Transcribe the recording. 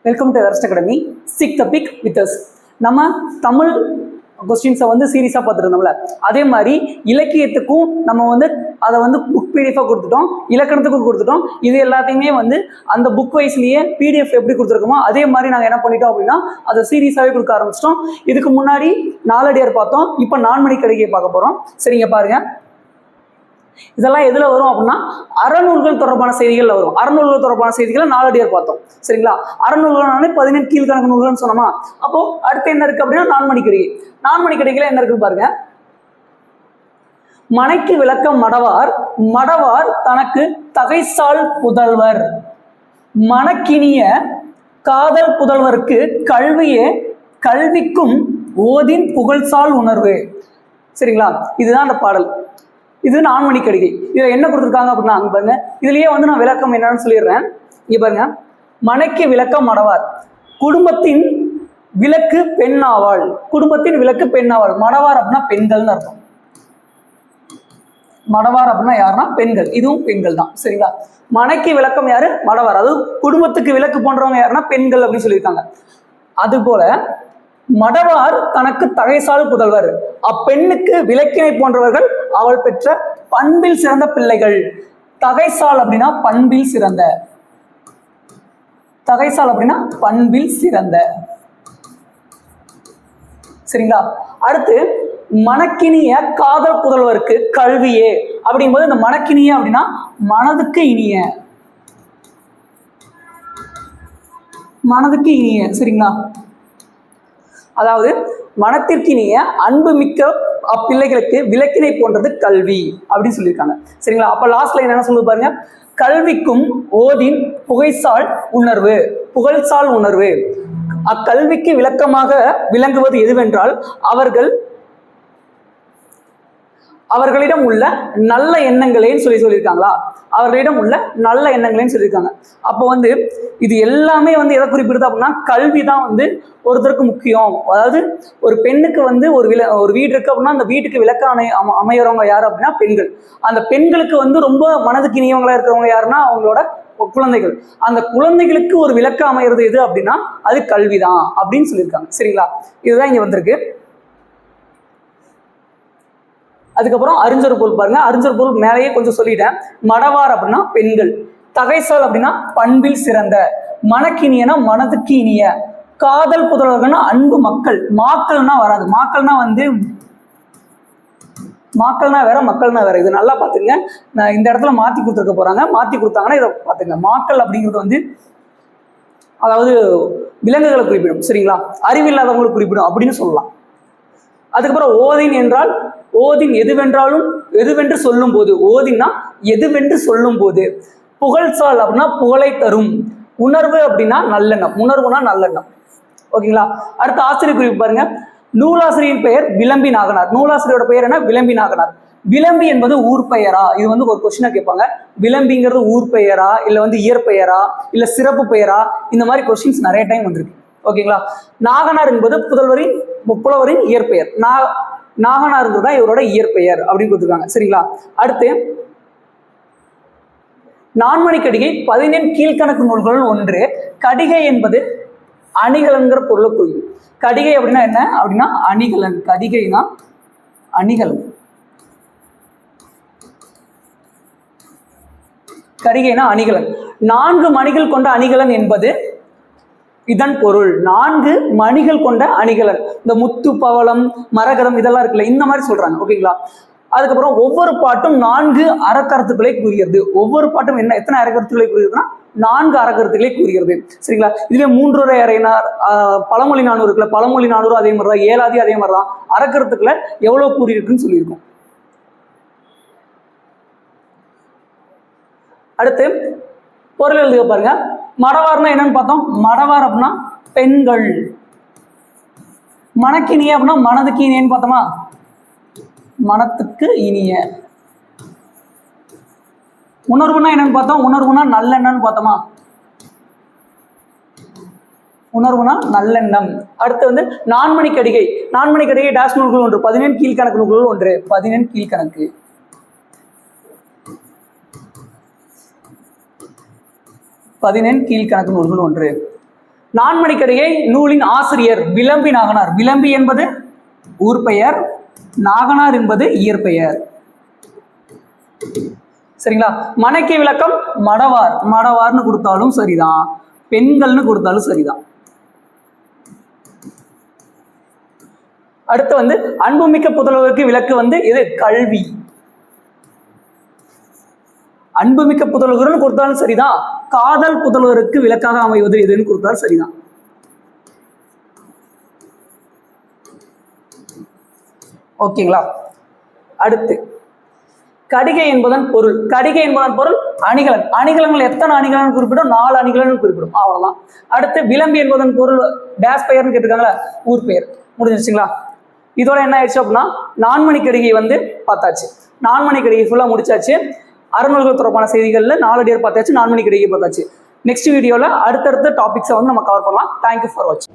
Welcome to Everest academy. Sick the pick with us. நம்ம தமிழ் கொஸ்டின்ஸை சீரியஸாக பார்த்துட்டு இருந்தோம்ல, அதே மாதிரி இலக்கியத்துக்கும் நம்ம அதை புக் பிடிஎஃபாக கொடுத்துட்டோம், இலக்கணத்துக்கும் கொடுத்துட்டோம். இது எல்லாத்தையுமே அந்த புக் வைஸ்லேயே பிடிஎஃப் எப்படி கொடுத்துருக்கோமோ அதே மாதிரி நாங்கள் என்ன பண்ணிட்டோம் அப்படின்னா அதை சீரியஸாகவே கொடுக்க ஆரம்பிச்சிட்டோம். இதுக்கு முன்னாடி நாலடியார் பார்த்தோம், இப்போ நான்மணி கடிகை பார்க்க போகிறோம். சரிங்க, பாருங்க. இதெல்லாம் எதுல வரும் அப்படின்னா அறநூல்கள் தொடர்பான செய்திகள் வரும். அறநூல்கள் தொடர்பான செய்திகளை நாலடியார் பார்த்தோம். சரிங்களா, அறநூல்கள் 17 கீழ்கணக்கு நூல்கள்னு சொன்னோமா. அப்போ அடுத்து என்ன இருக்கு அப்படின்னா நான்மணி கடிகை. நான்மணி கடிகையில என்ன இருக்கு பாருங்க. மனைக்கு விளக்கம் மடவார், மடவார் தனக்கு தகைசால் புதல்வர், மணக்கினிய காதல் புதல்வருக்கு கல்வியே கல்விக்கும் ஓதின் புகழ்சால் உணர்வு. சரிங்களா, இதுதான் அந்த பாடல். இது நான்மணி கடிகை. இதில் என்ன கொடுத்துருக்காங்க அப்படின்னா அங்கே பாருங்க, இதுலயே நான் விளக்கம் என்னன்னு சொல்லிடுறேன். இங்க பாருங்க, மனைக்கு விளக்கம் மடவார், குடும்பத்தின் விளக்கு பெண்ணாவாள். குடும்பத்தின் விளக்கு பெண்ணாவாள். மடவார் அப்படின்னா பெண்கள்னு அர்த்தம். மடவார் அப்படின்னா யாருன்னா பெண்கள். இதுவும் பெண்கள் தான். சரிங்களா, மனைக்கு விளக்கம் யாரு? மடவார். அது குடும்பத்துக்கு விளக்கு போன்றவங்க யாருன்னா பெண்கள் அப்படின்னு சொல்லியிருக்காங்க. அது போல மடவார் தனக்கு தகைசால் புதல்வர், அப்பெண்ணுக்கு விளக்கினை போன்றவர்கள் அவள் பெற்ற பண்பில் சிறந்த பிள்ளைகள். தகைசால் அப்படின்னா பண்பில் சிறந்த. தகைசால் அப்படின்னா பண்பில் சிறந்த. சரிங்களா, அடுத்து மணக்கினிய காதல் புதல்வருக்கு கல்வியே அப்படிங்கும்போது இந்த மணக்கினிய அப்படின்னா மனதுக்கு இனிய. மனதுக்கு இனிய. சரிங்களா, அதாவது மனத்திற்கினிய அன்பு மிக்க அப்பிள்ளைகளுக்கு விளக்கினை போன்றது கல்வி அப்படின்னு சொல்லியிருக்காங்க. சரிங்களா, அப்ப லாஸ்ட்ல என்ன சொல்லு பாருங்க. கல்விக்கும் ஓதின் புகைசால் உணர்வு, புகழ்சால் உணர்வு. அக்கல்விக்கு விளக்கமாக விளங்குவது எதுவென்றால் அவர்களிடம் உள்ள நல்ல எண்ணங்களேன்னு சொல்லியிருக்காங்களா. அவர்களிடம் உள்ள நல்ல எண்ணங்களேன்னு சொல்லியிருக்காங்க. அப்போ இது எல்லாமே எதை குறிப்பிடுது அப்படின்னா கல்வி தான் ஒருத்தருக்கு முக்கியம். அதாவது ஒரு பெண்ணுக்கு ஒரு வீடு இருக்கு அப்படின்னா அந்த வீட்டுக்கு விளக்க அமையறவங்க யாரு அப்படின்னா பெண்கள். அந்த பெண்களுக்கு ரொம்ப மனதுக்கு இனியவங்களா இருக்கிறவங்க யாருன்னா அவங்களோட குழந்தைகள். அந்த குழந்தைகளுக்கு ஒரு விளக்க அமைகிறது எது அப்படின்னா அது கல்விதான் அப்படின்னு சொல்லியிருக்காங்க. சரிங்களா, இதுதான் இங்க வந்திருக்கு. அதுக்கப்புறம் அறிஞர் பொருள் பாருங்க. அறிஞர் பொருள் மேலேயே கொஞ்சம் சொல்லிட்டேன். மடவார் அப்படின்னா பெண்கள், தகைசால் அப்படின்னா பண்பில் சிறந்த, மனக்கினியனா மனதுக்கு இனிய, காதல் புதல்வர்கள்னா அன்பு மக்கள். மாக்கள்னா வராது. மாக்கள்னா வேற, மக்கள்னா வேற. இது நல்லா பாத்துங்க. நான் இந்த இடத்துல மாத்தி கொடுத்துருக்க போறாங்க. மாத்தி கொடுத்தாங்கன்னா இதை பாத்துங்க. மாக்கள் அப்படிங்கிறது அதாவது விலங்குகளை குறிப்பிடும். சரிங்களா, அறிவில்லாதவங்களுக்கு குறிப்பிடும் அப்படின்னு சொல்லலாம். அதுக்கப்புறம் ஓதின் என்றால் ஓதின் எதுவென்று சொல்லும் போது, ஓதின்னா எதுவென்று சொல்லும் போது. புகழ்சால் அப்படின்னா புகழை தரும். உணர்வு அப்படின்னா நல்லெண்ணம். உணர்வுனா நல்லெண்ணம். ஓகேங்களா, அடுத்த ஆசிரியர் குறிப்பு பாருங்க. நூலாசிரியரின் பெயர் விளம்பி நாகனார். நூலாசிரியரோட பெயர் என்ன? விளம்பி நாகனார். விளம்பி என்பது ஊர் பெயரா? இது ஒரு கொஸ்டினா கேட்பாங்க. விளம்பிங்கிறது ஊர் பெயரா, இல்ல இயற்பெயரா, இல்ல சிறப்பு பெயரா? இந்த மாதிரி கொஸ்டின்ஸ் நிறைய டைம் வந்திருக்கு. ஓகேங்களா, நாகனார் என்பது புலவரின் இயற்பெயர். நாகனார் தான் இவரோட இயற்பெயர் அப்படின்னு கொடுத்துருக்காங்க. சரிங்களா, அடுத்து நான்மணி கடிகை 17 கீழ்கணக்கு நூல்கள் ஒன்று. கடிகை என்பது அணிகலன்கிற பொருளை குறிக்கும். கடிகை அப்படின்னா என்ன அப்படின்னா அணிகலன். கடிகைனா அணிகலன். கடிகைனா அணிகலன். 4 மணிகள் கொண்ட அணிகலன் என்பது இதன் பொருள். 4 மணிகள் கொண்ட அணிகலன். இந்த முத்து, பவளம், மரகதம் இதெல்லாம் இருக்குல்ல, இந்த மாதிரி சொல்றாங்க. ஓகேங்களா, அதுக்கப்புறம் ஒவ்வொரு பாட்டும் 4 அறக்கருத்துக்களை கூறுகிறது. ஒவ்வொரு பாட்டும் எத்தனை அறக்கருத்துக்களை கூறுகிறதுனா 4 அறக்கருத்துக்களை கூறுகிறது. சரிங்களா, இதுவே 3 அறையினார், பழமொழி 400 இருக்குல்ல, பழமொழி 400 அதே மாதிரி தான், ஏலாதி அதே மாதிரி தான். அறக்கருத்துக்களை எவ்வளவு கூறியிருக்குன்னு சொல்லியிருக்கோம். அடுத்து பொருள் எழுதுக பாருங்க. மடவார்னா என்னன்னு பார்த்தோம். மடவார் அப்படின்னா பெண்கள். மனக்கினிய அப்படின்னா மனதுக்கு இனியன்னு பார்த்தோமா. மனத்துக்கு இனிய. உணர்வுனா என்னன்னு பார்த்தோம். உணர்வுனா நல்லெண்ணம்னு பார்த்தோமா. உணர்வுனா நல்லெண்ணம். அடுத்து நான்மணி கடிகை. நான்மணி கடிகை டாஸ் நூல்கள் ஒன்று. 17 கீழ்கணக்கு நூல்கள் ஒன்று. 17 கீழ்கணக்கு. 17 கீழ்கணக்கு நூல்கள் ஒன்று. நான்மணிக்கடிகை நூலின் ஆசிரியர் விளம்பி நாகனார். விளம்பி என்பது ஊர் பெயர், நாகனார் என்பது இயற்பெயர். சரிங்களா? மனைக்கு விளக்கம் மடவார். மடவார்னு கொடுத்தாலும் சரிதான், பெண்கள்னு கொடுத்தாலும் சரிதான். அடுத்து வந்து அன்புமிக்க புதல்வருக்கு விளக்கு வந்து இது கல்வி. அன்புமிக்க புதல்வர்னு கொடுத்தாலும் சரிதான், காதல் புதல்வருக்கு விளக்காக அமைவது எதுன்னு கொடுத்தாலும் சரிதான். ஓகேங்களா? அடுத்து கடிகை என்பதன் பொருள். கடிகை என்பதன் பொருள் அணிகலன். அணிகலன்கள் எத்தனை அணிகலன் குறிப்பிடும்? 4 அணிகலன் குறிப்பிடும், அவ்வளவுதான். அடுத்து விளம்பி என்பதன் பொருள் டேஸ் பெயர்னு கேட்டிருக்காங்களா, ஊர் பெயர். முடிஞ்சிருச்சுங்களா? இதோட என்ன ஆயிடுச்சு அப்படின்னா நான்மணிக்கடிகை வந்து பார்த்தாச்சு. நான்மணிக்கடிகை ஃபுல்லா முடிச்சாச்சு. அறநூல்கள் தொடர்பான செய்திகள்ல 4 டேர் பார்த்தாச்சு, நான்மணிக்கடிகை பார்த்தாச்சு. நெக்ஸ்ட் வீடியோல அடுத்தடுத்த டாபிக்ஸை வந்து நம்ம கவர் பண்ணலாம். தேங்க்யூ ஃபார் வாட்சிங்.